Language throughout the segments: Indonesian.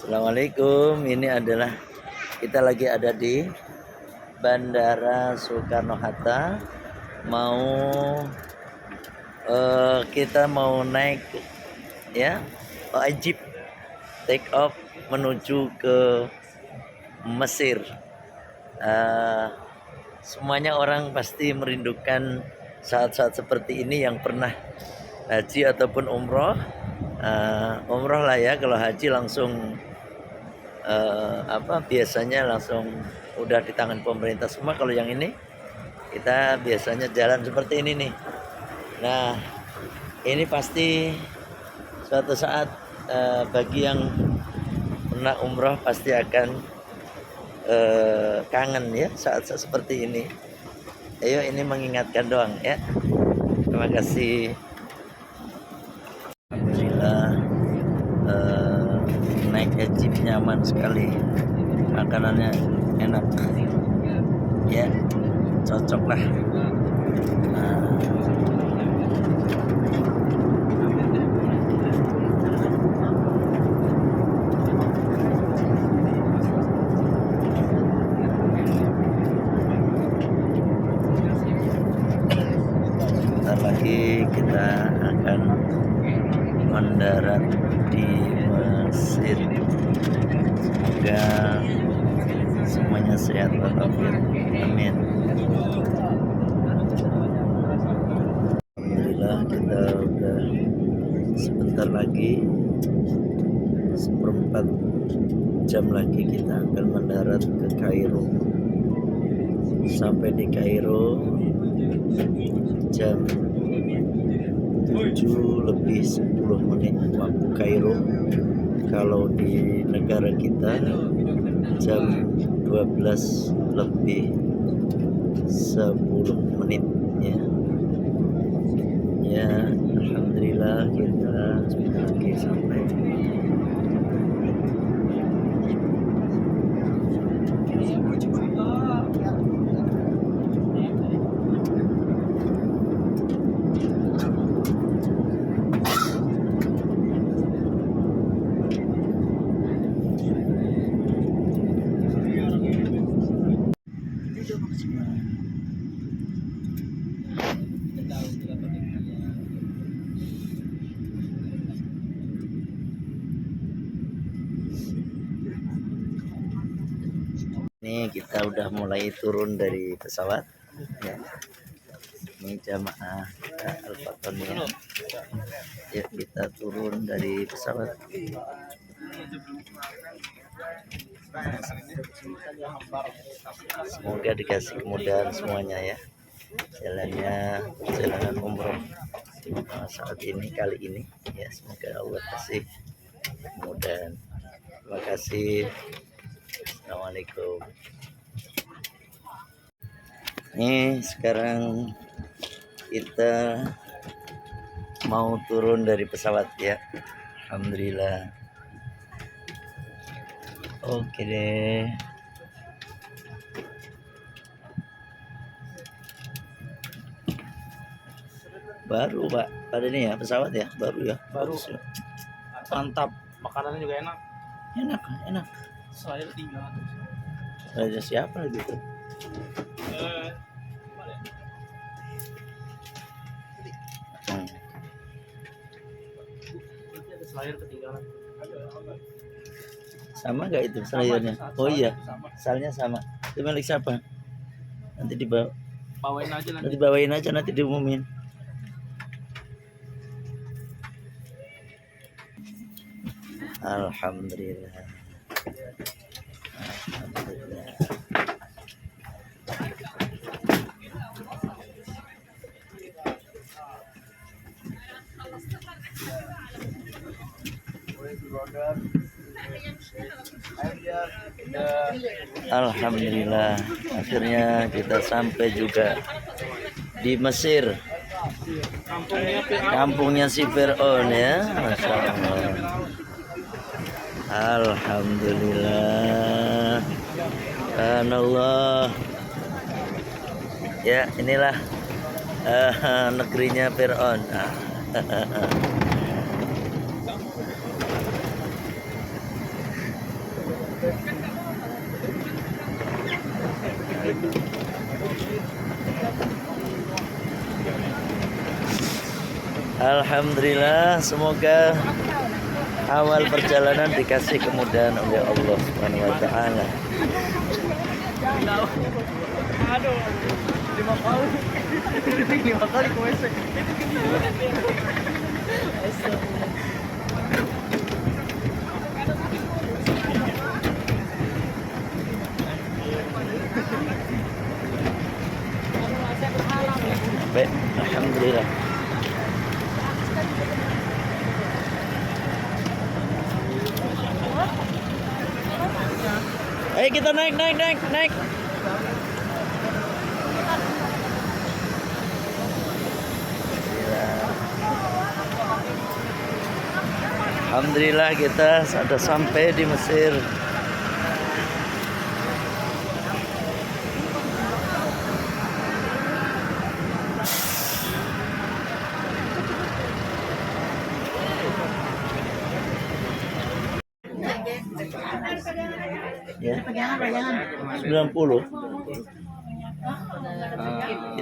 Assalamualaikum. Ini adalah kita lagi ada di Bandara Soekarno-Hatta. Kita mau naik ya wajib take off menuju ke Mesir. Semuanya orang pasti merindukan saat-saat seperti ini yang pernah haji ataupun umroh. Umroh lah ya, kalau haji langsung biasanya langsung udah di tangan pemerintah semua. Kalau yang ini kita biasanya jalan seperti ini nih. Nah, ini pasti suatu saat bagi yang pernah umroh pasti akan kangen ya saat-saat seperti ini. Ayo, ini mengingatkan doang ya. Terima kasih. Alhamdulillah, naik jeep nyaman sekali, makanannya enak ya, cocok lah. Sebentar lagi kita akan mendarat di Mesir. Semoga semuanya sehat walafiat. Amin. Alhamdulillah, kita udah sebentar lagi, seperempat jam lagi kita akan mendarat ke Kairo. Sampai di Kairo jam 7:10 waktu Kairo. Kalau di negara kita jam 12:10 ya. Ya, alhamdulillah kita sebentar lagi sampai. Ini kita udah mulai turun dari pesawat ya. Ini jamaah Al-Fatoniyah ya, kita turun dari pesawat. Semoga dikasih kemudahan semuanya ya, perjalanan umroh saat ini, kali ini ya. Semoga Allah kasih kemudahan. Terima kasih. Assalamualaikum. Ini sekarang kita mau turun dari pesawat ya. Alhamdulillah. Oke deh. Baru Pak, pada ini ya pesawat ya, baru ya. Baru. Mantap. Makanannya juga enak. Enak. Saya tinggal. Raja siapa lagi tuh? Selayar ketinggalan. Sama nggak itu selayarnya? Oh iya, salnya sama. Itu milik siapa? Nanti Bawain aja nanti. dibawain aja, nanti diumumin. Alhamdulillah. Alhamdulillah, akhirnya kita sampai juga di Mesir, kampungnya si Fir'aun ya. Masya Allah. Alhamdulillah, Allah ya. Inilah negerinya Fir'aun. Alhamdulillah, semoga awal perjalanan dikasih kemudahan oleh Allah Subhanahu wa taala. Aduh, 5 kali. 5 kali ke WC. Baik, alhamdulillah. Ayo kita naik. Alhamdulillah kita sudah sampai di Mesir. Ya. 90.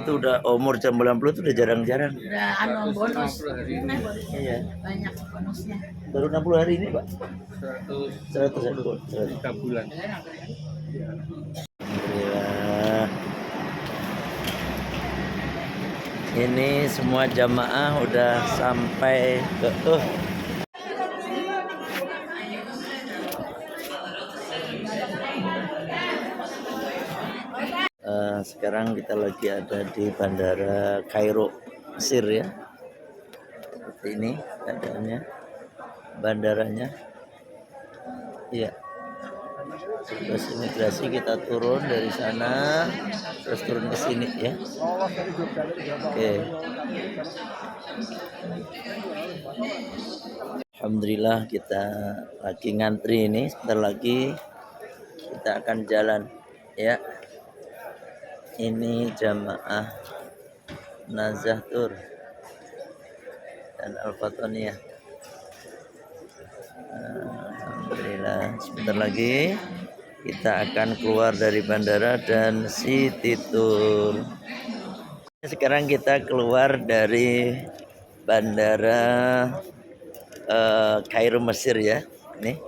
Itu udah umur jam 90 itu udah jarang-jarang. Udah bonus. Iya. Banyak bonusnya. Baru 60 hari ini, Pak. 100 3 bulan. Alhamdulillah. Ini semua jamaah udah sampai ke sekarang kita lagi ada di Bandara Kairo, Mesir ya. Seperti ini keadaannya, bandaranya. Iya. Terus imigrasi kita turun dari sana, terus turun ke sini ya. Oke. Alhamdulillah kita lagi ngantri ini, sebentar lagi kita akan jalan ya. Ini jamaah Nazatur dan Al-Fatoniyah. Alhamdulillah, sebentar lagi kita akan keluar dari bandara dan city tour. Sekarang kita keluar dari bandara Kairo, Mesir ya. Nih.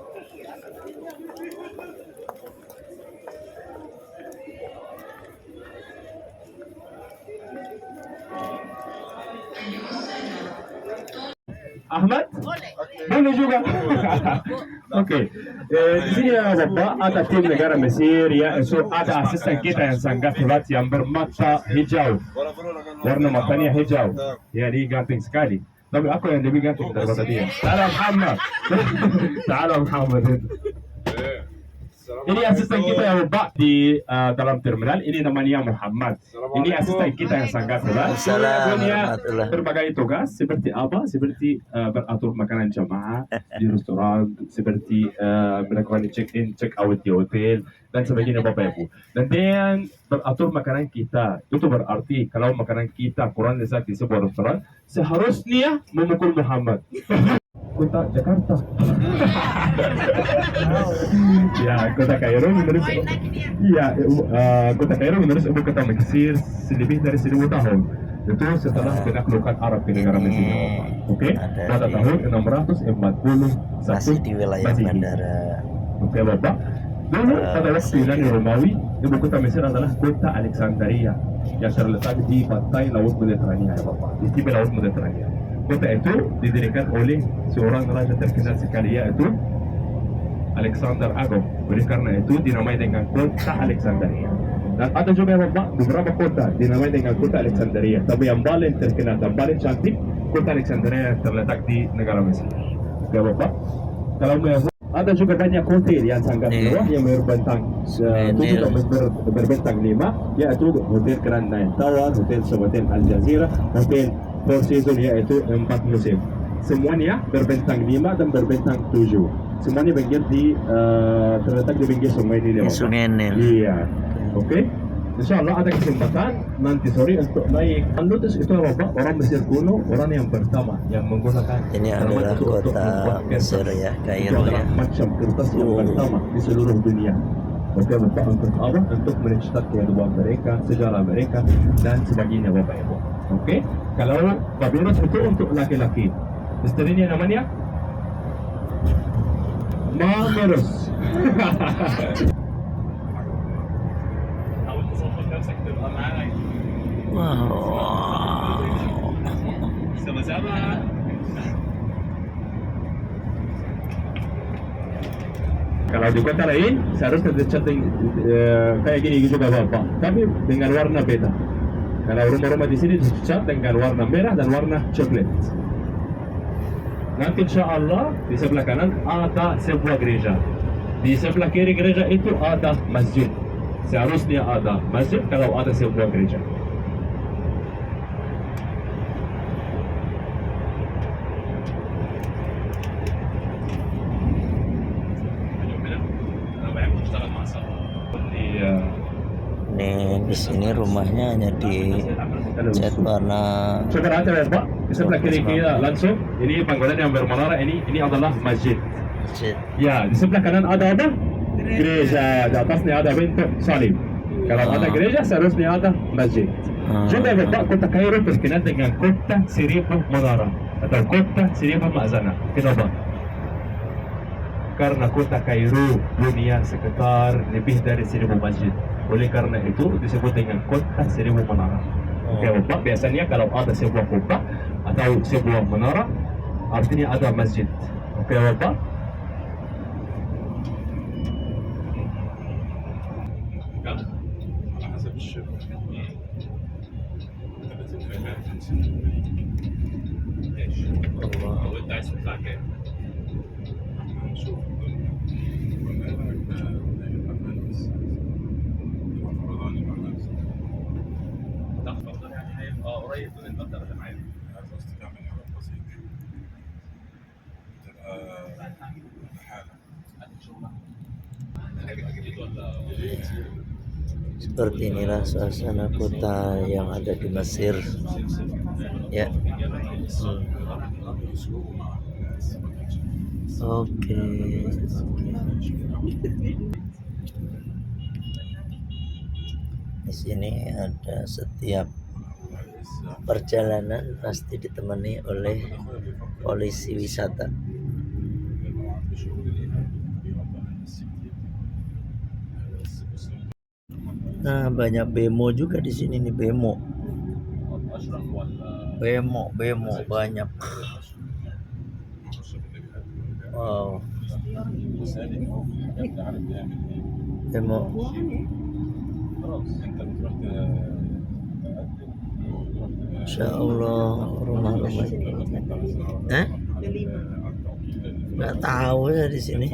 Ahmad? Boleh juga. Oke. Di sini ya Bapak, ada tim negara Mesir ya, so ada asisten kita yang sangat hebat yang bermata hijau. Warna matanya hijau. Ya, dia ganteng sekali. Tapi aku yang lebih ganteng daripada dia. Salam Muhammad. Salam Muhammad. Ini asisten kita yang Bapak di dalam terminal. Ini namanya Muhammad. Ini asisten kita yang sangat hebat. Dia berbagai tugas seperti apa? Seperti beratur makanan jamaah di restoran, seperti melakukan check-in, check-out di hotel dan sebagainya Bapak Ibu. Dan dia yang beratur makanan kita. Itu berarti kalau makanan kita kurang lezat di sebuah restoran, seharusnya memukul Muhammad. Kota Jakarta. Ya, Kota Kairo menurut Kota Kairo menurut ibu kota Mesir lebih dari 1000 tahun. Itu setelah penaklukan Arab di negara Mesir. Oke, pada tahun 641 masih di wilayah bandara. Oke, Bapak. Dulu pada waktu Yunani Romawi, ibu kota Mesir adalah kota Alexandria yang terletak di pantai Laut Mediterania, ya Bapak. Di tepi Laut Mediterania. Kota itu didirikan oleh seorang raja terkenal sekali, yaitu Alexander Agung. Oleh karena itu dinamai dengan kota Alexandria. Dan ada juga Bapak beberapa kota dinamai dengan kota Alexandria. Tapi yang paling terkenal dan paling cantik kota Alexandria yang terletak di negara Mesir. Oke Bapak. Kalau ada juga banyak hotel yang sangat mewah yang berbentang 7 berbentang 5, yaitu Hotel Grand Nine Tower, Hotel Sofitel Al Jazeera, Hotel Four Seasons yaitu 4 musim. Semuanya berbentang 5 dan berbentang 7. Semuanya terletak di pinggir sungai Nil. Sungai Nil. Iya. Oke. Insyaallah ada kesempatan nanti sore untuk naik Al-Lotus. Itu Bapak, orang Mesir kuno, orang yang pertama yang menggunakan ini adalah kota Mesir ya, Kairo ya. Macam kertas yang pertama di seluruh dunia. Oke Bapak, untuk apa? Untuk mencetak kehidupan mereka, sejarah mereka dan sebagainya Bapak Ibu. Oke, kalau Babiros itu untuk laki-laki. Istrinya namanya Mamerus. Wow. Sama-sama. Kalau di kota lain seharusnya dicating kayak gini juga Bapak, tapi dengan warna beda. Kalau rumah-rumah di sini dicat dengan warna merah dan warna coklat. Nanti insya Allah di sebelah kanan ada sebuah gereja. Di sebelah kiri gereja itu ada masjid. Seharusnya ada masjid kalau ada sebuah gereja. Nih di sini rumahnya hanya di cat warna Coba aja ya Pak, di sebelah kiri kita langsung. Ini bangunan yang bermenara ini adalah masjid. masjid. Ya, di sebelah kanan ada apa? Gereja. Di atasnya ada bentuk salib. Kalau ada gereja, seharusnya ada masjid. Juga Bapak, kota Kairo terkenal dengan kota seribu menara atau kota seribu ma'zana. Kenapa? Karena kota Kairo punya sekitar lebih dari 1000 masjid. Oleh karena itu disebut dengan kota seribu menara. Oke Bapak, biasanya kalau ada sebuah kota atau sebuah menara, artinya ada masjid. Oke Bapak? قريب من المبلغ اللي معايا قصدي كمان على بسيط تبقى حالة Seperti inilah suasana kota yang ada di Mesir. Ya. Oke. Di sini ada setiap perjalanan pasti ditemani oleh polisi wisata. Nah, banyak bemo juga di sini nih, bemo banyak. Wow, bemo. Insya Allah rumah-rumah nggak tahu ya di sini.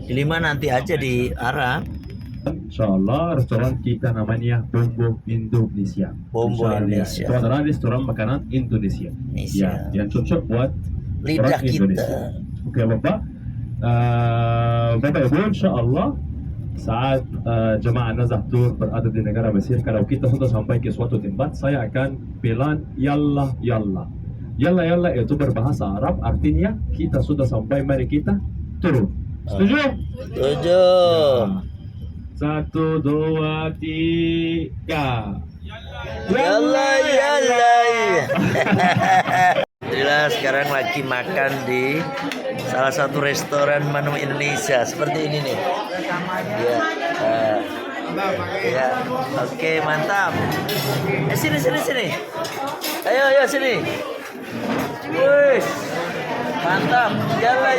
Di 5 nanti aja di Arab. Insyaallah restoran kita namanya Bombo Indonesia. Bombo Insyaallah. Indonesia. Itu adalah restoran makanan Indonesia. Ya, yang cocok buat Lidah orang kita. Indonesia. Oke Bapak. Bapak Ibu, insyaallah saat jemaah Nazah Tour berada di negara Mesir, kalau kita sudah sampai ke suatu tempat, saya akan bilang yalla yalla. Yalla yalla itu berbahasa Arab, artinya kita sudah sampai, mari kita turun. Setuju? Setuju. 1, 2, 3. Yalla yalla. Alhamdulillah sekarang lagi makan di salah satu restoran menu Indonesia seperti ini nih. Ya, ya, oke mantap. Sini. Ayo sini. Wih, mantap. Yalla.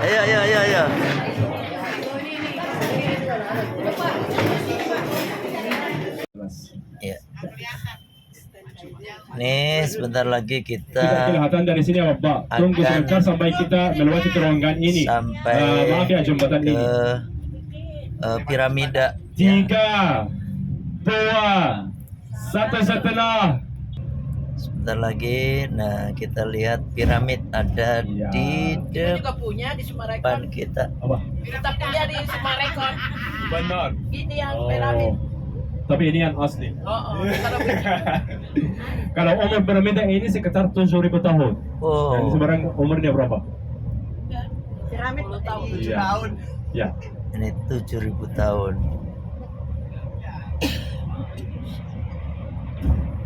Ayo. Ya. Nih sebentar lagi Kita kita kelihatan dari sini ya Bapak. Tunggu akan sebentar sampai kita melewati terowongan ini. sampai Maaf ya jembatan ke ini. piramida. 3, 2, 1,5. Sebentar lagi, nah kita lihat piramid ada Iya. di Kita juga punya di depan Sumarekon. kita. Apa? Kita punya di Sumarekon. Benar. Ini yang piramid. Tapi ini yang asli. Oh. Kalau umur piramida ini sekitar 7.000 tahun. Dan Oh, sekarang umurnya berapa? Piramid 10 tahun. Iya. Ya. Ini 7.000 tahun.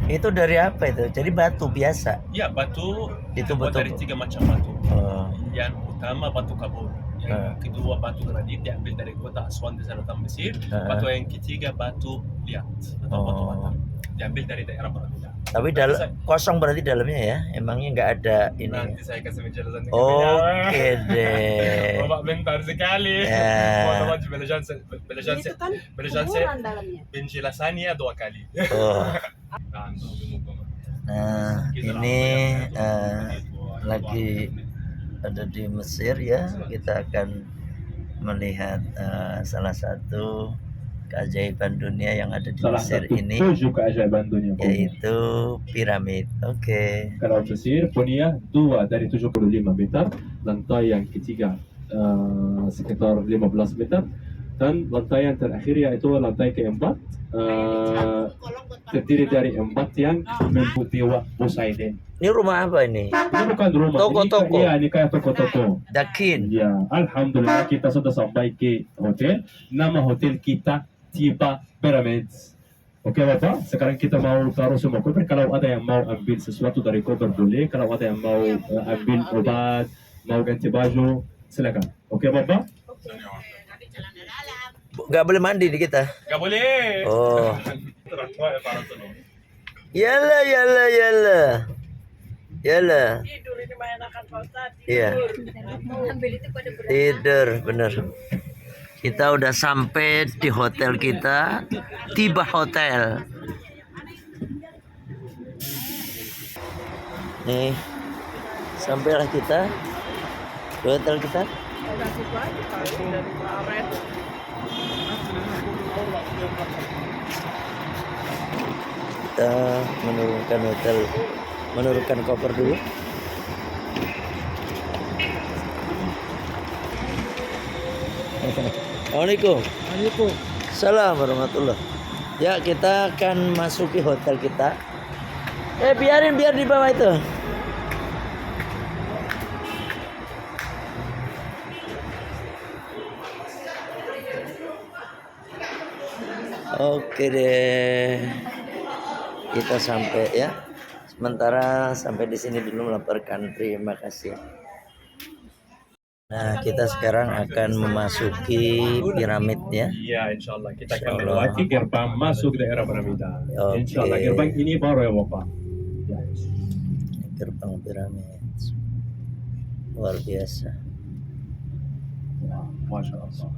Itu dari apa itu? Jadi batu biasa. Ya, batu Itu dibuat dari betul. 3 macam batu. Oh, Yang utama batu kabur, yang kedua batu granit diambil dari kota Aswan di selatan Mesir. Batu yang ketiga batu liat atau batu bata diambil dari daerah Piramida. tapi kosong berarti dalamnya ya? Emangnya nggak ada ini? Nanti saya kasih penjelasan. Oke deh. Bapak bentar sekali. Ya. Mohon maaf Itu kan penjelasan kuburan dalamnya. penjelasannya 2 kali. Oh. Nah, Nah, ini lagi ada di Mesir ya. Kita akan melihat salah satu keajaiban dunia yang ada di Salah Mesir satu ini, 7 keajaiban dunia. yaitu piramid. Oke. Kalau Mesir punya 2 dari 75 meter, lantai yang ketiga sekitar 15 meter, dan lantai yang terakhir yaitu lantai keempat terdiri dari 4 yang meliputi Poseidon. Ini rumah apa ini? Ini bukan rumah, Toko-toko. ini kayak toko-toko. Dakin. Ya, alhamdulillah kita sudah sampai ke hotel. Nama hotel kita Tiba Pyramids. Oke Bapak, sekarang kita mau taruh semua koper. Kalau ada yang mau ambil sesuatu dari koper boleh. Kalau ada yang mau ambil obat, mau ganti baju, silakan. Oke Bapak? Gak boleh mandi di kita. Gak boleh. Oh. Para tulong. Yala yala yala. Yala. Tidur ini mah enakan Pak Ustadz. Iya. Tidur, bener. Kita udah sampai di hotel kita, Tiba Hotel. Nih, sampailah kita di hotel kita. Udah situ aja kali dari kemarin. Kita menurunkan hotel, menurunkan koper dulu. Assalamualaikum. Salam warahmatullah. Ya, kita akan masuki hotel kita. Biar di bawah itu. Oke deh. Kita sampai ya. Sementara sampai di sini dulu melaporkan. Terima kasih. Nah, kita sekarang akan memasuki piramid ya. Iya, insya Allah kita akan Insya Allah. melewati gerbang masuk daerah Piramida. Oke. Insya Allah gerbang ini baru ya Bapak. Ya. Gerbang piramid. Luar biasa. Masya Allah.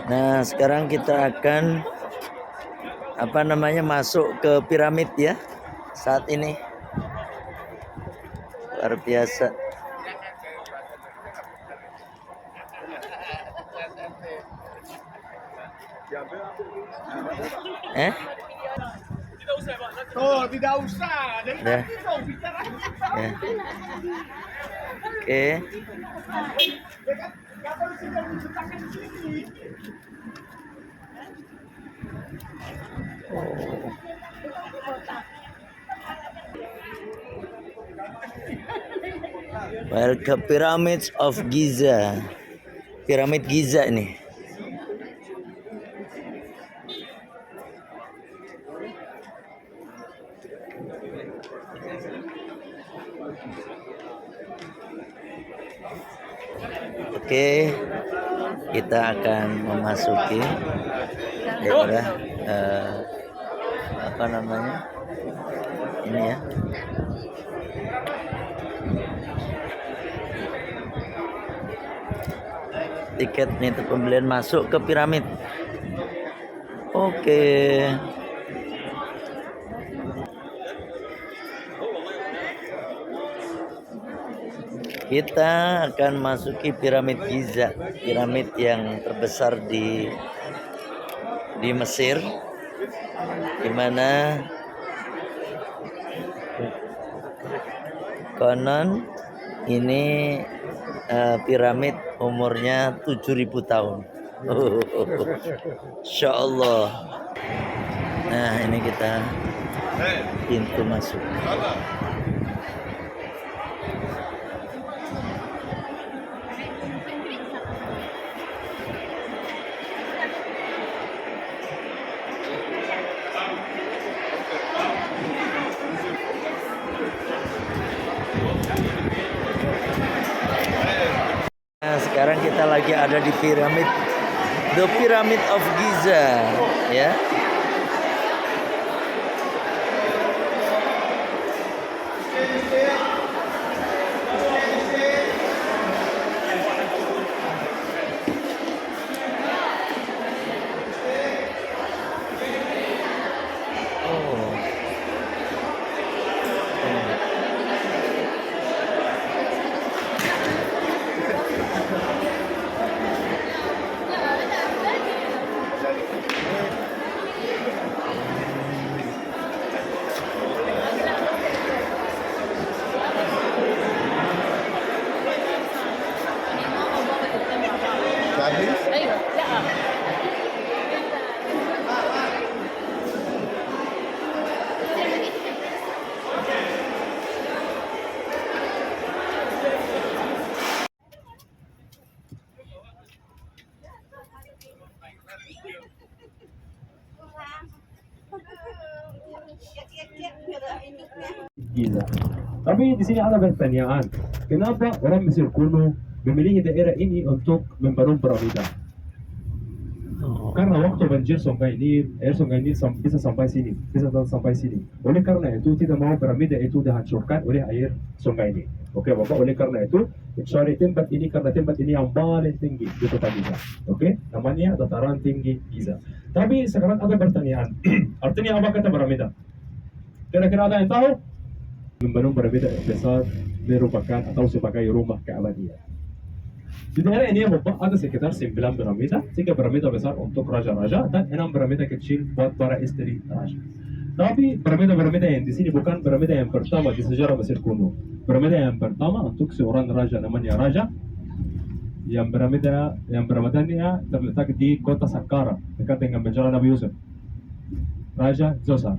Nah, sekarang kita akan masuk ke piramid ya. Saat ini luar biasa. Oh, tidak usah. Dari Udah. tadi dong bicara. Ya. Oke. Gak boleh sudah menceritakan di sini. Welcome Pyramids of Giza. Piramid Giza ini. Oke, kita akan memasuki daerah ini ya. Tiket nih untuk pembelian masuk ke piramid. Oke. Kita akan masuki piramid Giza, piramid yang terbesar di Mesir, di mana konon ini piramid umurnya 7.000 tahun. Insya Allah. Nah, ini kita pintu masuk. Nah, sekarang kita lagi ada di piramid, The Pyramid of Giza, ya. Oh. ايوه لا Giza. Tapi di sini ada pertanyaan, kenapa orang Mesir kuno memilih daerah ini untuk membangun piramida? Oh. Karena waktu banjir sungai Nil, air sungai Nil bisa sampai sini, bisa sampai sini. Oleh karena itu tidak mau piramida itu dihancurkan oleh air sungai Nil. Oke, Bapak, oleh karena itu cari tempat ini karena tempat ini yang paling tinggi di kota Giza. Oke, namanya dataran tinggi Giza. Tapi sekarang ada pertanyaan, artinya apa kata piramida? Kira-kira ada yang tahu? Membangun piramida yang besar merupakan atau sebagai rumah keabadian. Di daerah ini Bapak ada sekitar 9 piramida, 3 piramida besar untuk raja-raja dan 6 piramida kecil buat para istri raja. Tapi piramida-piramida yang di sini bukan piramida yang pertama di sejarah Mesir kuno. Piramida yang pertama untuk seorang raja namanya Raja. Yang piramidanya terletak di kota Saqqara dekat dengan penjara Nabi Yusuf. Raja Zoser.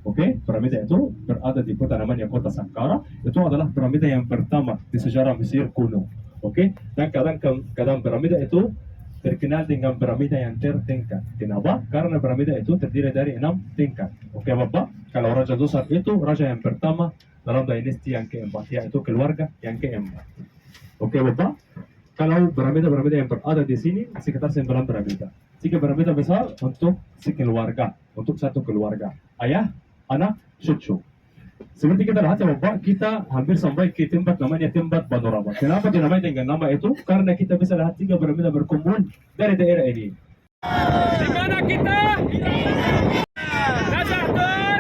Oke, piramida itu berada di kota namanya kota Saqqara. Itu adalah piramida yang pertama di sejarah Mesir kuno. Oke, dan kadang piramida itu terkenal dengan piramida yang tertingkat. Kenapa? Karena piramida itu terdiri dari 6 tingkat. Oke, Bapak, kalau Raja Zoser itu raja yang pertama dalam dinasti yang keempat, yaitu keluarga yang keempat. Oke, Bapak, kalau piramida-piramida yang berada di sini sekitar 9 piramida. 3 piramida besar untuk sekeluarga, untuk satu keluarga. Ayah, anak, cucu. Seperti kita lihat ya Bapak, kita hampir sampai ke tempat namanya tempat panorama. Kenapa dinamai dengan nama itu? Karena kita bisa lihat 3 piramida berkumpul dari daerah ini. Di mana kita? Nasahtur!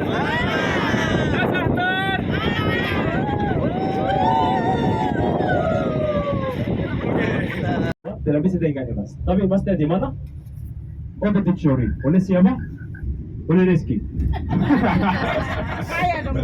Nasahtur! Tidak bisa tinggal emas. Tapi emasnya di mana? Udah dicuri. Oleh siapa? Oleh Rizky. Kaya dong.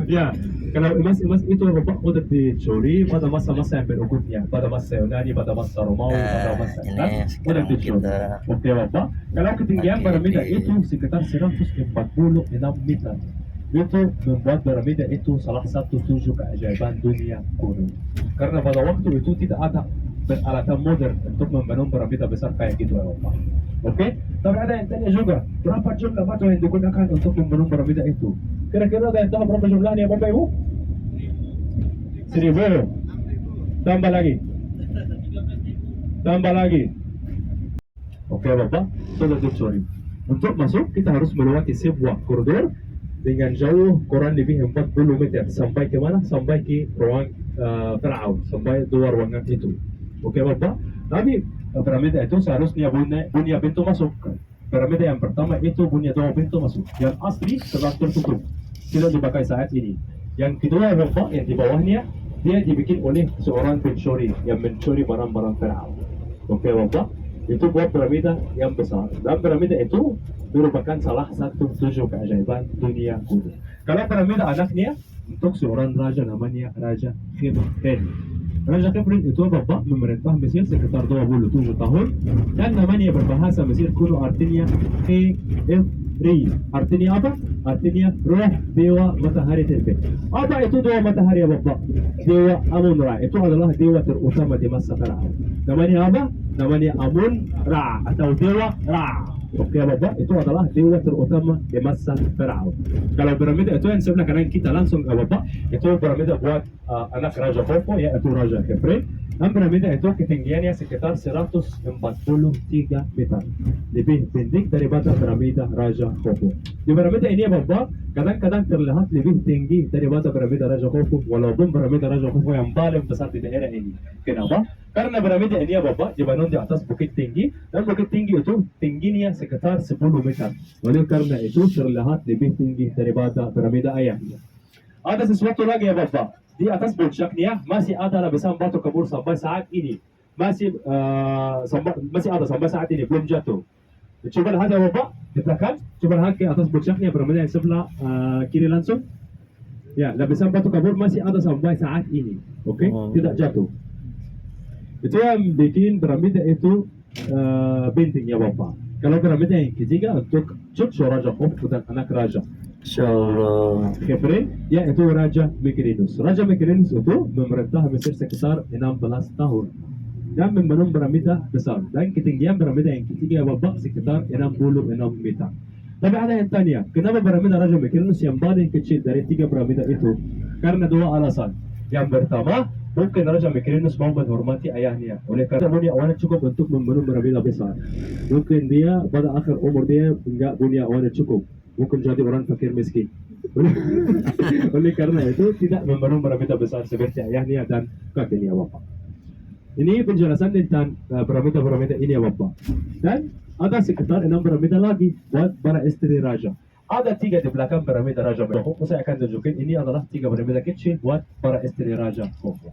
Ya, kalau emas itu Bapak udah dicuri pada masa-masa yang berikutnya, pada masa Yunani, pada masa Romawi, pada masa ini Islam, udah sekarang dicuri. kita Oke Bapak, kalau ketinggian lagi piramida di- itu sekitar 146 meter. Itu membuat piramida itu salah satu 7 keajaiban dunia kuno. Karena pada waktu itu tidak ada peralatan modern untuk membangun piramida besar kayak gitu ya Bapak. Oke, tapi ada yang tanya juga, berapa jumlah batu yang digunakan untuk membangun piramida itu? Kira-kira ada yang tahu berapa jumlahnya Bapak Ibu? 1000. Tambah lagi. Tambah lagi. Oke Bapak, sudah dicuri. Untuk masuk kita harus melewati sebuah koridor dengan jauh kurang lebih 40 meter sampai ke mana? Sampai ke ruang Fir'aun, sampai 2 ruangan itu. Oke Bapak, tapi piramida itu seharusnya punya pintu masuk. Piramida yang pertama itu punya 2 pintu masuk. Yang asli telah tertutup, tidak dipakai saat ini. Yang kedua Bapak, yang di bawahnya dia dibikin oleh seorang pencuri yang mencuri barang-barang Fir'aun. Oke Bapak, itu buat piramida yang besar. Dan piramida itu merupakan salah satu 7 keajaiban dunia kuno. Kalau piramida anaknya untuk seorang raja namanya Raja Khifren. Raja Khifren itu Bapak memerintah Mesir sekitar 27 tahun dan namanya berbahasa Mesir kuno artinya Ri. Artinya apa? Artinya roh dewa matahari terbit. Apa itu dewa matahari ya Bapak? Dewa Amun Ra. Itu adalah dewa terutama di masa Firaun. Namanya apa? Namanya Amun Ra atau dewa Ra. Oke Bapak, itu adalah dewa terutama di masa Firaun. Kalau piramida itu yang sebelah kanan kita langsung Bapak, itu piramida buat anak Raja Khufu yaitu Raja Khafre. Dan piramida itu ketinggiannya sekitar 143 meter. Lebih pendek daripada piramida Raja Khufu. Di piramida ini ya Bapak, kadang-kadang terlihat lebih tinggi daripada piramida Raja Khufu, walaupun piramida Raja Khufu yang paling besar di daerah ini. Kenapa? Karena piramida ini ya Bapak dibangun di atas bukit tinggi, dan bukit tinggi itu tingginya sekitar 10 meter. Oleh karena itu terlihat lebih tinggi daripada piramida ayahnya. Ada sesuatu lagi ya Bapak, di atas puncaknya masih ada lapisan batu kabur sampai saat ini. Masih ada sampai saat ini, belum jatuh. Coba lihat ya Bapak, di belakang, coba lihat ke atas puncaknya piramida yang sebelah kiri langsung. Ya, lapisan batu kabur masih ada sampai saat ini. Oke, tidak jatuh. Itu yang bikin piramida itu penting ya Bapak. Kalau piramida yang ketiga untuk cucu Raja Khufu dan anak Raja Khafre, yaitu Raja Mykrinus. Raja Mykrinus itu memerintah Mesir sekitar 16 tahun dan membangun piramida besar. Dan ketinggian piramida yang ketiga Bapak sekitar 66 meter. Tapi ada yang tanya, kenapa piramida Raja Mykrinus yang paling kecil dari 3 piramida itu? Karena 2 alasan. Yang pertama, mungkin Raja Mykrinus mau menghormati ayahnya. Oleh karena punya awalnya cukup untuk membangun piramida besar. Mungkin dia pada akhir umur dia enggak punya awalnya cukup. Mungkin jadi orang fakir miskin. Oleh karena itu tidak membangun piramida besar seperti ayahnya dan kakeknya Bapak. Ini penjelasan tentang piramida-piramida ini ya Bapak. Dan ada sekitar 6 piramida lagi buat para istri raja. Ada 3 di belakang piramida Raja Khufu. Saya akan tunjukin ini adalah 3 piramida kecil buat para istri Raja Khufu.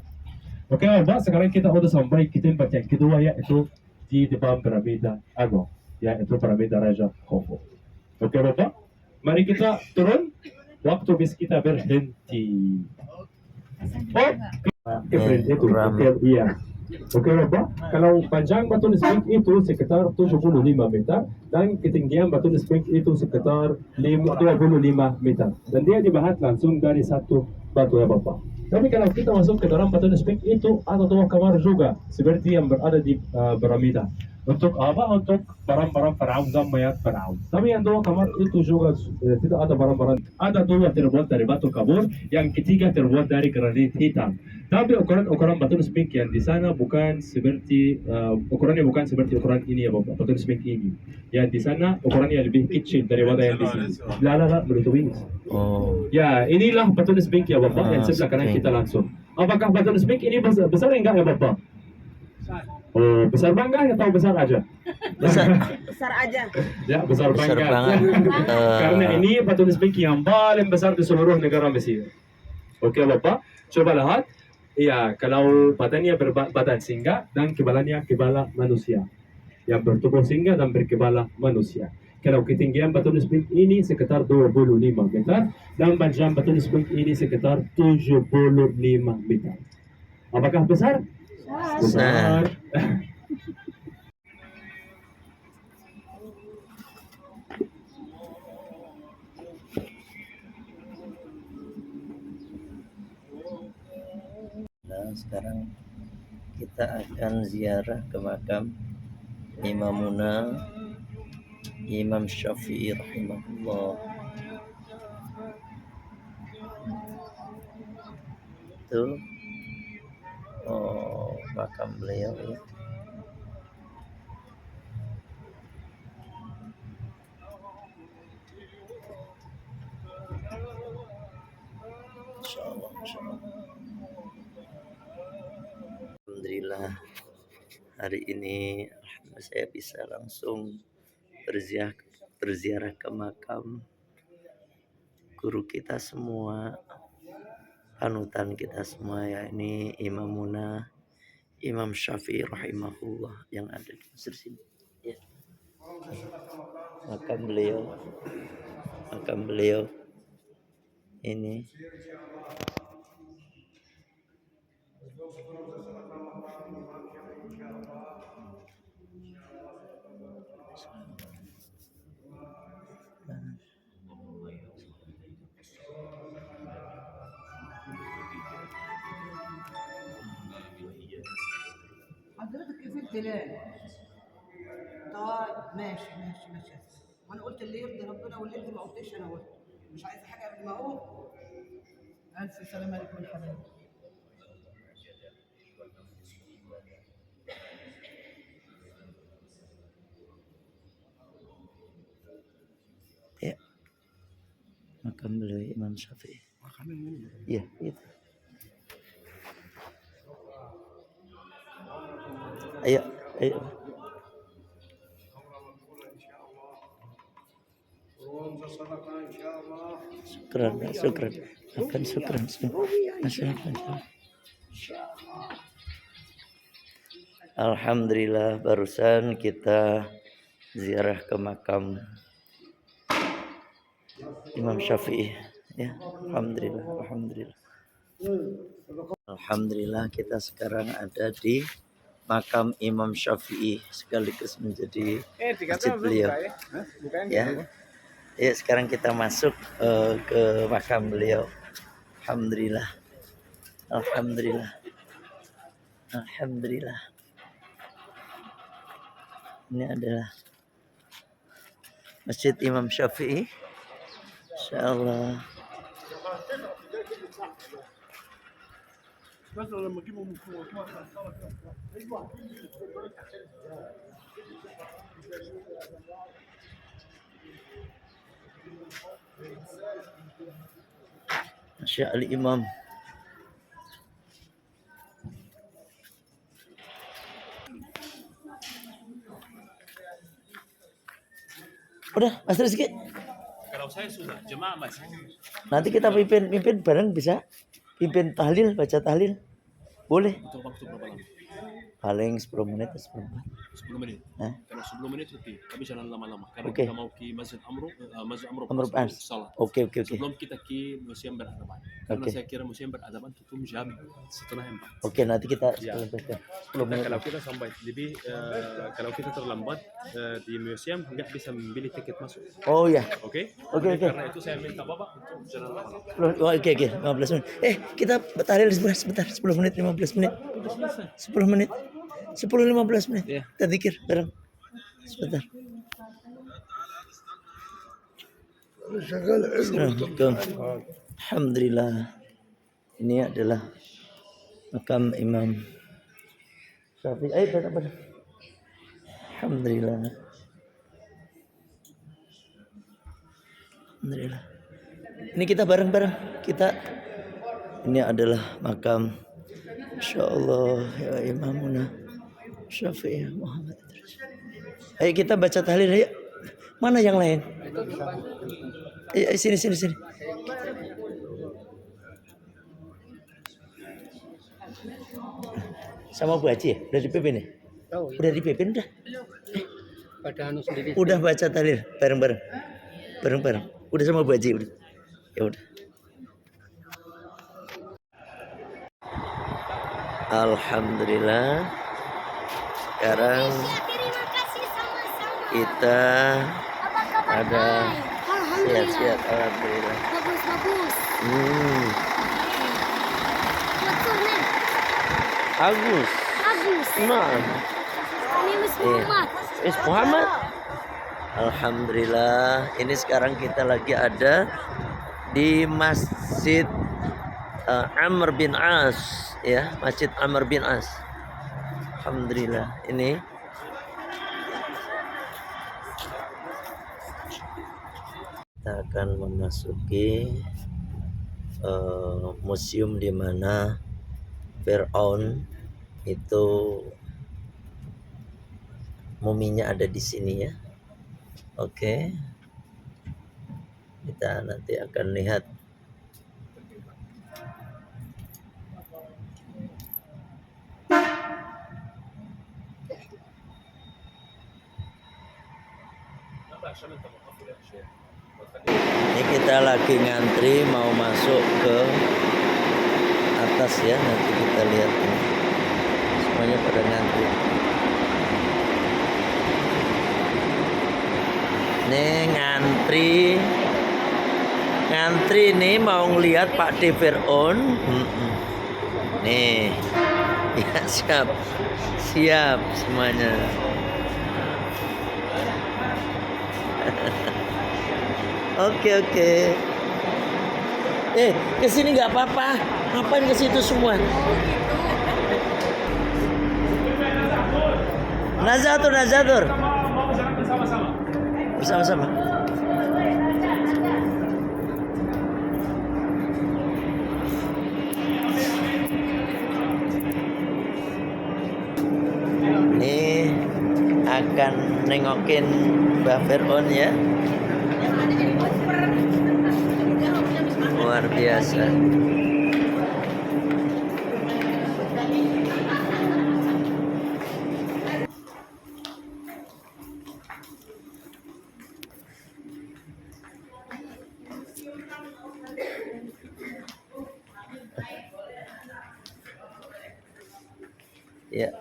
Oke Bapak, sekarang kita udah sampai ke tempat yang kedua, yaitu di depan piramida Agung, yaitu piramida Raja Khufu. Oke Bapak, mari kita turun. Waktu bis kita berhenti. Oh, itu. Oke, iya. Oke Bapak, kalau panjang batu nispek itu sekitar 75 meter dan ketinggian batu nispek itu sekitar 25 meter. Dan dia dibahat langsung dari satu batu ya Bapak. Tapi kalau kita masuk ke dalam batu nispek itu ada 2 kamar juga seperti yang berada di piramida. Untuk apa? Untuk barang-barang Firaun dan mayat Firaun. Tapi yang 2 kamar itu juga tidak ada barang-barang. Ada 2 terbuat dari batu kabur, yang ketiga terbuat dari granit hitam. Tapi ukuran batu nispek yang di sana bukan seperti ukurannya bukan seperti ukuran ini ya Bapak, batu nispek ini. Yang di sana ukurannya lebih kecil daripada yang di sini. Lala begitu ini. Oh. Ya, inilah batu nispek ya Bapak yang sebelah kanan kita langsung. Apakah batu nispek ini besar enggak ya Bapak? Oh, besar bangga atau besar aja? Besar. Besar aja. Ya, besar Besar bangga. banget. Karena ini batu nispek yang paling besar di seluruh negara Mesir. Oke Bapak, coba lihat. Iya, kalau badannya berbadan singa dan kebalannya kepala manusia. Yang bertubuh singa dan berkepala manusia. Kalau ketinggian batu nispek ini sekitar 25 meter dan panjang batu nispek ini sekitar 75 meter. Apakah besar? Besar. Nah, sekarang kita akan ziarah ke makam Imamuna Imam Syafi'i rahimahullah. Itu makam beliau ya. Insyaallah, insyaallah. Alhamdulillah hari ini saya bisa langsung berziarah ke makam guru kita semua, panutan kita semua, ya ini Imamuna Imam Syafi'i rahimahullah yang ada di Mesir sini. Ya. Makam beliau ini. استلام. طيب ماشي ماشي ماشي. وانا قلت اللي يرضي ربنا واللي يرضي ما قلتش، انا قلت مش عايزه حاجه قبل ما اقول. الف سلام عليكم يا حبايبي. Ya, makam beliau Imam Syafi'i. Iya, itu. Ayo, ayo. Syukran, syukran. Akan syukran. Masyaallah. Alhamdulillah, barusan kita ziarah ke makam Imam Syafi'i. Ya, alhamdulillah, alhamdulillah. Alhamdulillah kita sekarang ada di makam Imam Syafi'i sekaligus menjadi masjid beliau. Ya. Ya, sekarang kita masuk ke makam beliau. Alhamdulillah. Alhamdulillah. Alhamdulillah. Ini adalah Masjid Imam Syafi'i. Insyaallah. Masya Allah Imam. Udah, Mas Rizky. Kalau saya sudah, jemaah masih. Nanti kita pimpin bareng bisa? Pimpin tahlil, baca tahlil. Boleh? Untuk waktu berapa lama? Paling 10 menit atau 10 menit. 10 menit. Hah? Kalau 10 menit oke, tapi jangan lama-lama. Karena Oke. kita mau ke Masjid Amro, Amr bin As. salat. Oke. Sebelum kita ke Museum Beradaban. Karena Oke. saya kira Museum Beradaban tutup jam setengah 4. Oke, nanti kita Ya. 10 menit. Kalau kita sampai lebih, kalau kita terlambat di museum nggak bisa membeli tiket masuk. Oh ya. Oke? Oke. Karena itu saya minta Bapak untuk jangan lama-lama. Oke, 15 menit. Kita tahlil sebentar, 10 menit, 15 menit. 10 menit. 10-15 menit. Iya. Kita zikir bareng. Sebentar. Assalamualaikum. Alhamdulillah. Ini adalah makam Imam Syafi'i. Ayo pada. Alhamdulillah. Alhamdulillah. Ini kita bareng-bareng. Ini adalah makam insyaallah ya Imamuna Syafi'i Muhammad. Ayo kita baca tahlil ayo. Mana yang lain? Ayo sini. Sama Bu Haji ya? Udah dipimpin ya? Oh, Udah dipimpin udah. pada anu sendiri. Udah baca tahlil bareng-bareng. Bareng-bareng. Udah sama Bu Haji udah. Ya udah. Alhamdulillah. Sekarang kita ada sehat-sehat. Alhamdulillah. Bagus. Agus. Nah. Ini Muhammad. Muhammad. Alhamdulillah. Ini sekarang kita lagi ada di Masjid Amr bin As, ya, Masjid Amr bin As. Alhamdulillah. Ini kita akan memasuki museum di mana Fir'aun itu muminya ada di sini ya. Oke. Kita nanti akan lihat. Ini kita lagi ngantri mau masuk ke atas ya, nanti kita lihat ini. Semuanya pada ngantri. Nih ngantri nih mau ngelihat Pak D Fir'aun. Nih Ya, siap. Siap semuanya. Oke, oke. Kesini nggak apa-apa. Ngapain ke situ semua? Nazatur, Nazatur. Bersama-sama. Ini akan nengokin Mbah Fir'aun ya. Luar biasa. Ya.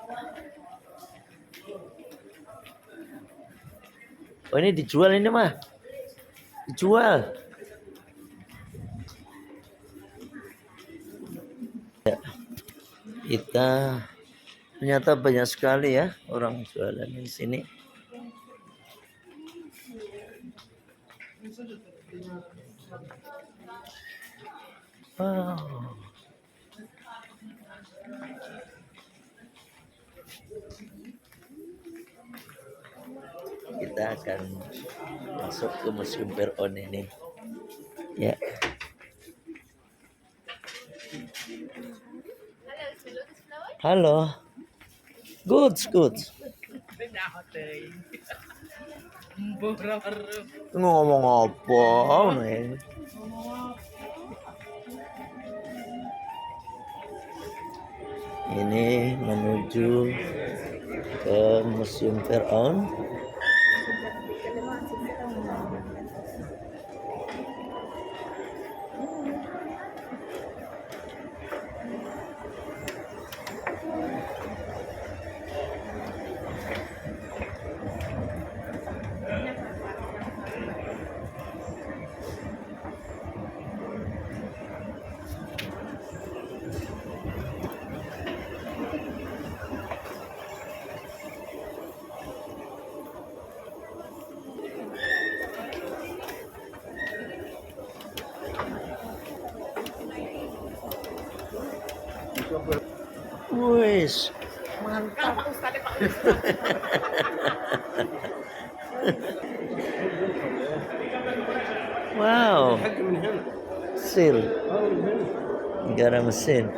Oh, ini dijual ini mah. Dijual. Ya. Kita ternyata banyak sekali ya orang jualan di sini. Wow. Kita akan masuk ke Museum Fir'aun ini. Ya. Halo. Good, good. Ngomong apa nih? Ini menuju ke Museum Fir'aun. Wis, mantap. Wow. Sil. Negara Mesir.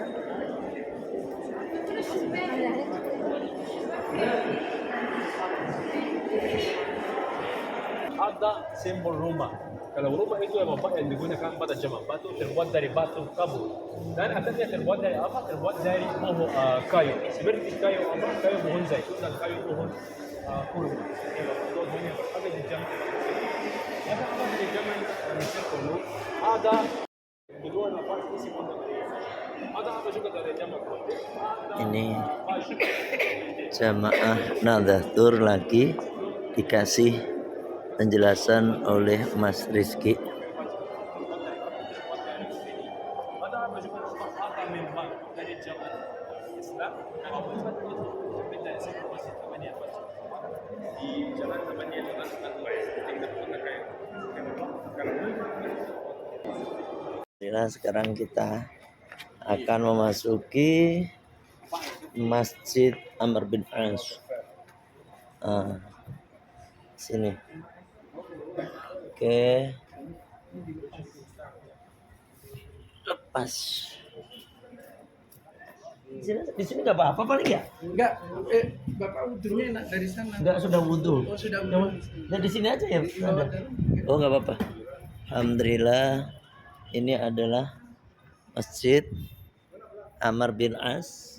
Ada simbol rumah. Kalau rumah itu yang yang digunakan pada zaman batu terbuat dari batu kabur. Dan atasnya terbuat dari apa? Terbuat dari pohon kayu. Seperti kayu apa? Kayu bonsai dan kayu pohon kurma. Itu hanya ada di zaman. Ada di zaman Mesir kuno. Ada di luar apa? Isi pun ada apa juga dari zaman kuno. Ini jamaah Nahdlatul lagi dikasih penjelasan oleh Mas Rizky. Sekarang kita akan memasuki Masjid Amr bin As. Sini. Oke. Lepas. Di sini nggak apa-apa paling ya? Enggak, Bapak wudhunya enak dari sana. Nggak, sudah wudhu. Oh, sudah Nah, di sini aja ya. Ada. Oh, nggak apa-apa. Alhamdulillah, ini adalah Masjid Amr bin As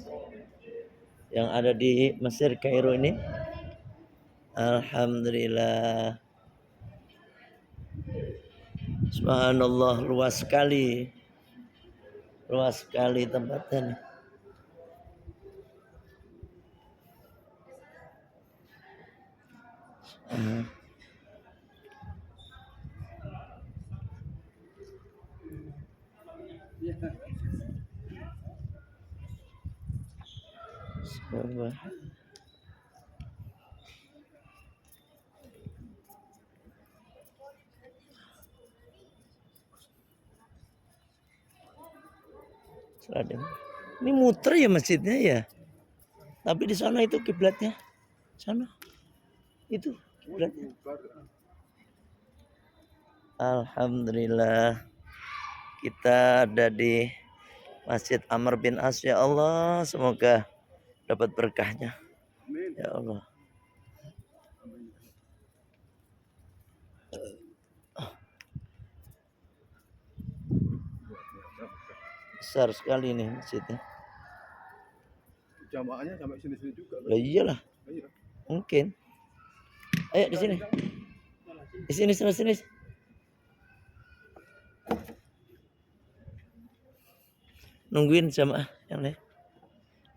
yang ada di Mesir, Kairo ini. Alhamdulillah. Subhanallah, luas sekali. Luas sekali tempatnya. Allah. Selatan. Ini muter ya masjidnya ya. Tapi di sana itu kiblatnya. Sana. Itu kiblatnya. Alhamdulillah. Kita ada di Masjid Amr bin As, ya Allah, semoga dapat berkahnya. Ya Allah. Besar sekali nih masjidnya. Jamaahnya sampai sini-sini juga. Lah iyalah. Mungkin. Ayo di sini. Di sini sini. Nungguin jamaah yang lain.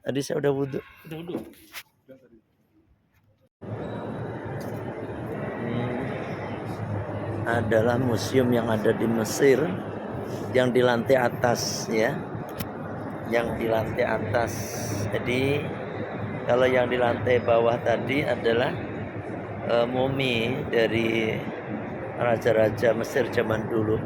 Tadi saya udah wudhu. Ini adalah museum yang ada di Mesir, yang di lantai atas ya. Yang di lantai atas. Jadi kalau yang di lantai bawah tadi adalah mumi dari raja-raja Mesir zaman dulu.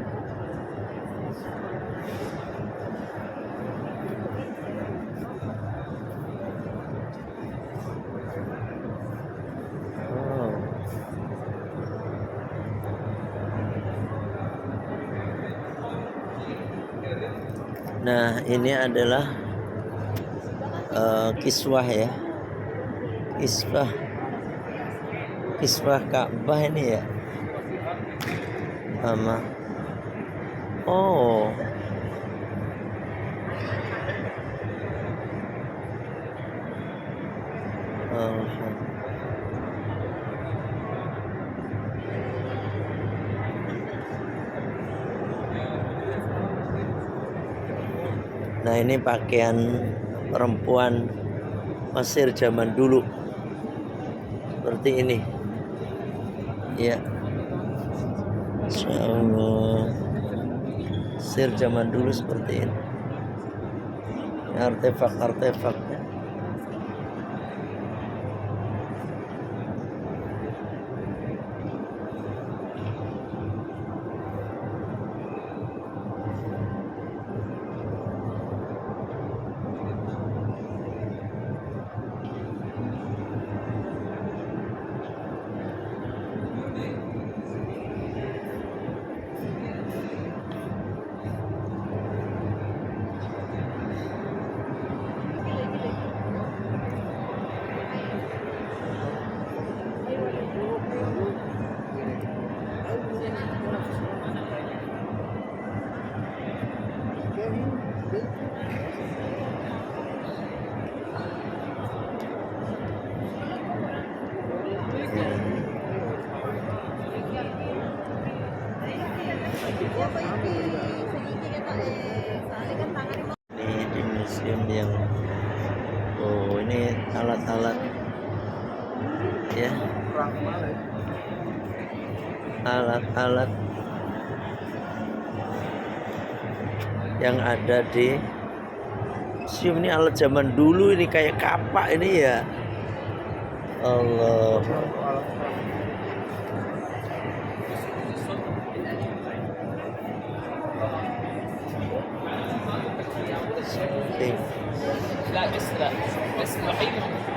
Nah, ini adalah kiswah ya. Kiswah Ka'bah ini ya. Sama. Oh. Nah, ini pakaian perempuan Mesir zaman dulu. Seperti ini. Ya. Insyaallah. Mesir zaman dulu seperti ini. Artefak-artefaknya. Ini di museum yang ini alat-alat ya, alat-alat yang ada di museum ini, alat zaman dulu ini kayak kapak ini ya. Allah. لا بس الوحيد